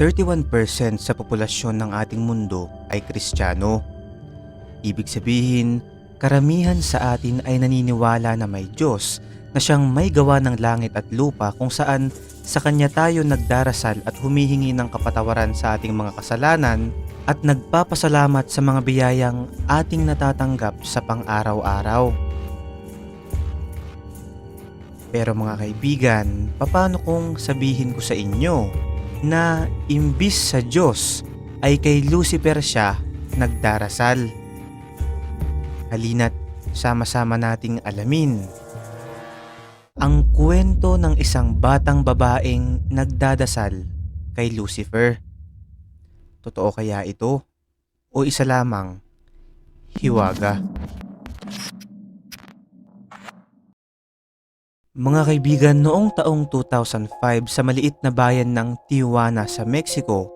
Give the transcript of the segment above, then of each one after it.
31% sa populasyon ng ating mundo ay Kristiyano. Ibig sabihin, karamihan sa atin ay naniniwala na may Diyos na siyang may gawa ng langit at lupa kung saan sa Kanya tayo nagdarasal at humihingi ng kapatawaran sa ating mga kasalanan at nagpapasalamat sa mga biyayang ating natatanggap sa pang-araw-araw. Pero mga kaibigan, paano kung sabihin ko sa inyo na imbis sa Diyos ay kay Lucifer siya nagdarasal? Halina't sama-sama nating alamin ang kwento ng isang batang babaeng nagdadasal kay Lucifer. Totoo kaya ito o isa lamang hiwaga? Mga kaibigan, noong taong 2005 sa maliit na bayan ng Tijuana sa Mexico,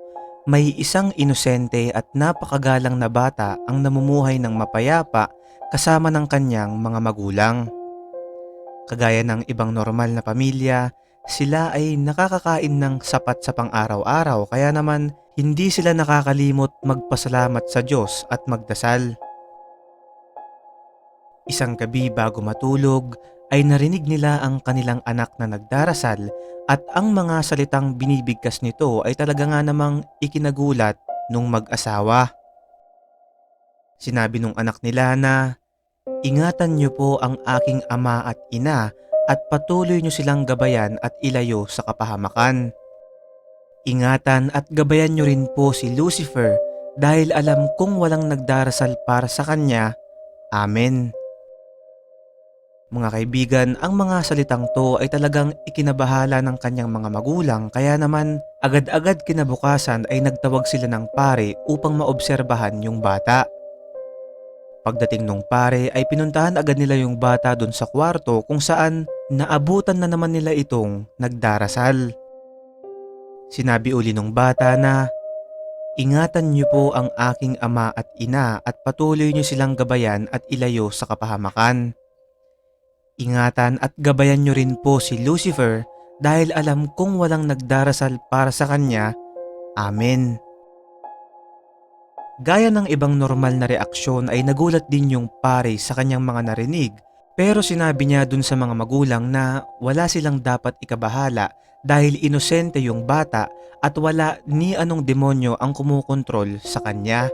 may isang inosente at napakagalang na bata ang namumuhay ng mapayapa kasama ng kanyang mga magulang. Kagaya ng ibang normal na pamilya, sila ay nakakakain ng sapat sa pang-araw-araw kaya naman hindi sila nakakalimot magpasalamat sa Diyos at magdasal. Isang gabi bago matulog ay narinig nila ang kanilang anak na nagdarasal at ang mga salitang binibigkas nito ay talaga nga namang ikinagulat nung mag-asawa. Sinabi nung anak nila na, "Ingatan niyo po ang aking ama at ina at patuloy niyo silang gabayan at ilayo sa kapahamakan. Ingatan at gabayan niyo rin po si Lucifer dahil alam kong walang nagdarasal para sa kanya. Amen." Mga kaibigan, ang mga salitang to ay talagang ikinabahala ng kanyang mga magulang kaya naman agad-agad kinabukasan ay nagtawag sila ng pare upang maobserbahan yung bata. Pagdating nung pare ay pinuntahan agad nila yung bata dun sa kwarto kung saan naabutan na naman nila itong nagdarasal. Sinabi uli nung bata na, "Ingatan niyo po ang aking ama at ina at patuloy niyo silang gabayan at ilayo sa kapahamakan. Ingatan at gabayan niyo rin po si Lucifer dahil alam kong walang nagdarasal para sa kanya. Amen." Gaya ng ibang normal na reaksyon ay nagulat din yung pare sa kanyang mga narinig, pero sinabi niya dun sa mga magulang na wala silang dapat ikabahala dahil inosente yung bata at wala ni anong demonyo ang kumukontrol sa kanya.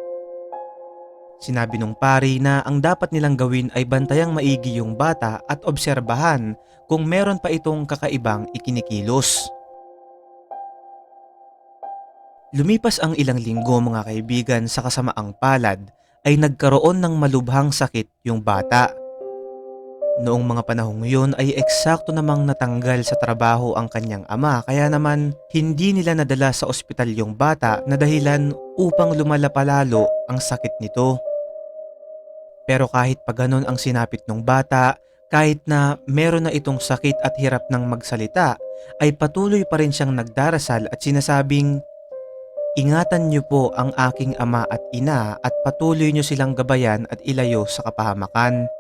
Sinabi nung pari na ang dapat nilang gawin ay bantayang maigi yung bata at obserbahan kung meron pa itong kakaibang ikinikilos. Lumipas ang ilang linggo mga kaibigan, sa kasamaang palad ay nagkaroon ng malubhang sakit yung bata. Noong mga panahong yun ay eksakto namang natanggal sa trabaho ang kanyang ama kaya naman hindi nila nadala sa ospital yung bata na dahilan upang lumala pa lalo ang sakit nito. Pero kahit pa ganun ang sinapit ng bata, kahit na meron na itong sakit at hirap ng magsalita, ay patuloy pa rin siyang nagdarasal at sinasabing, "Ingatan niyo po ang aking ama at ina at patuloy niyo silang gabayan at ilayo sa kapahamakan.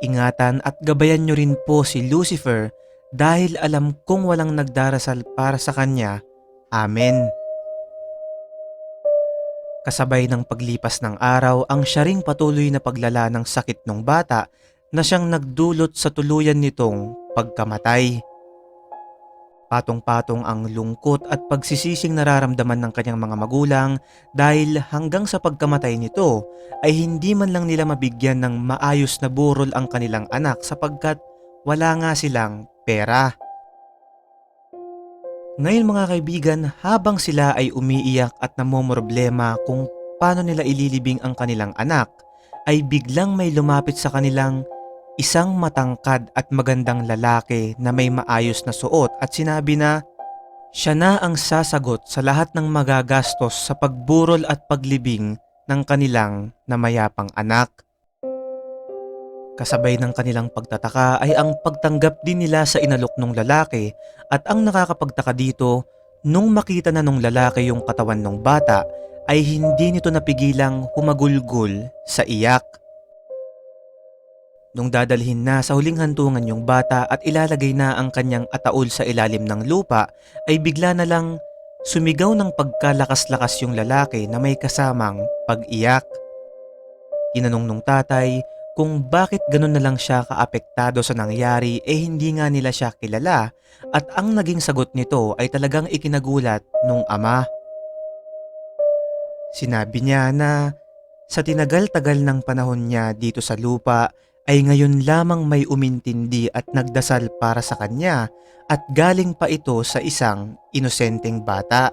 Ingatan at gabayan niyo rin po si Lucifer dahil alam kong walang nagdarasal para sa kanya. Amen." Kasabay ng paglipas ng araw ang siya ring patuloy na paglala ng sakit ng bata na siyang nagdulot sa tuluyan nitong pagkamatay. Patong-patong ang lungkot at pagsisising nararamdaman ng kanyang mga magulang dahil hanggang sa pagkamatay nito ay hindi man lang nila mabigyan ng maayos na burol ang kanilang anak sapagkat wala nga silang pera. Ngayon mga kaibigan, habang sila ay umiiyak at namomroblema kung paano nila ililibing ang kanilang anak, ay biglang may lumapit sa kanilang isang matangkad at magandang lalaki na may maayos na suot at sinabi na siya na ang sasagot sa lahat ng magagastos sa pagburol at paglibing ng kanilang namayapang anak. Kasabay ng kanilang pagtataka ay ang pagtanggap din nila sa inalok ng lalaki at ang nakakapagtaka dito, nung makita na nung lalaki yung katawan ng bata ay hindi nito napigilang humagulgol sa iyak. Nung dadalhin na sa huling hantungan yung bata at ilalagay na ang kanyang ataol sa ilalim ng lupa ay bigla na lang Sumigaw ng pagkalakas-lakas yung lalaki na may kasamang pag-iyak. Tinanong nung tatay kung bakit ganun na lang siya kaapektado sa nangyari hindi nga nila siya kilala at ang naging sagot nito ay talagang ikinagulat nung ama. Sinabi niya na sa tinagal-tagal ng panahon niya dito sa lupa ay ngayon lamang may umintindi at nagdasal para sa kanya at galing pa ito sa isang inosenteng bata.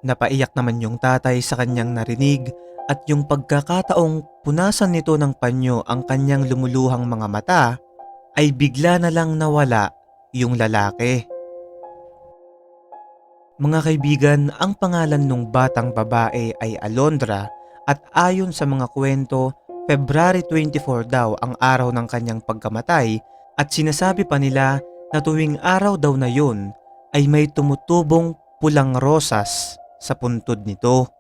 Napaiyak naman yung tatay sa kanyang narinig at yung pagkakataong punasan nito ng panyo ang kanyang lumuluhang mga mata ay bigla na lang nawala yung lalaki. Mga kaibigan, ang pangalan ng batang babae ay Alondra at ayon sa mga kwento, February 24 daw ang araw ng kanyang pagkamatay at sinasabi pa nila na tuwing araw daw na yun ay may tumutubong pulang rosas sa puntod nito.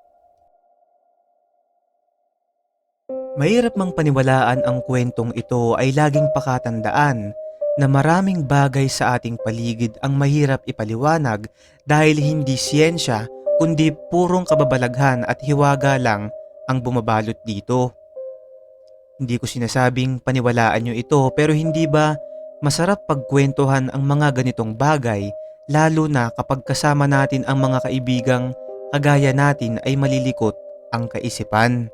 Mahirap mang paniwalaan ang kwentong ito ay laging pakatandaan na maraming bagay sa ating paligid ang mahirap ipaliwanag dahil hindi siyensya kundi purong kababalaghan at hiwaga lang ang bumabalot dito. Hindi ko sinasabing paniwalaan nyo ito pero hindi ba masarap pagkwentuhan ang mga ganitong bagay lalo na kapag kasama natin ang mga kaibigang kagaya natin ay malilikot ang kaisipan.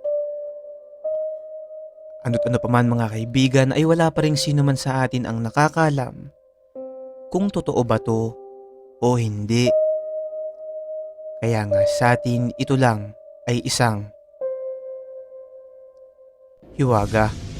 Ano't ano pa man mga kaibigan ay wala pa ring sino man sa atin ang nakakalam kung totoo ba to o hindi. Kaya nga sa atin ito lang ay isang hiwaga.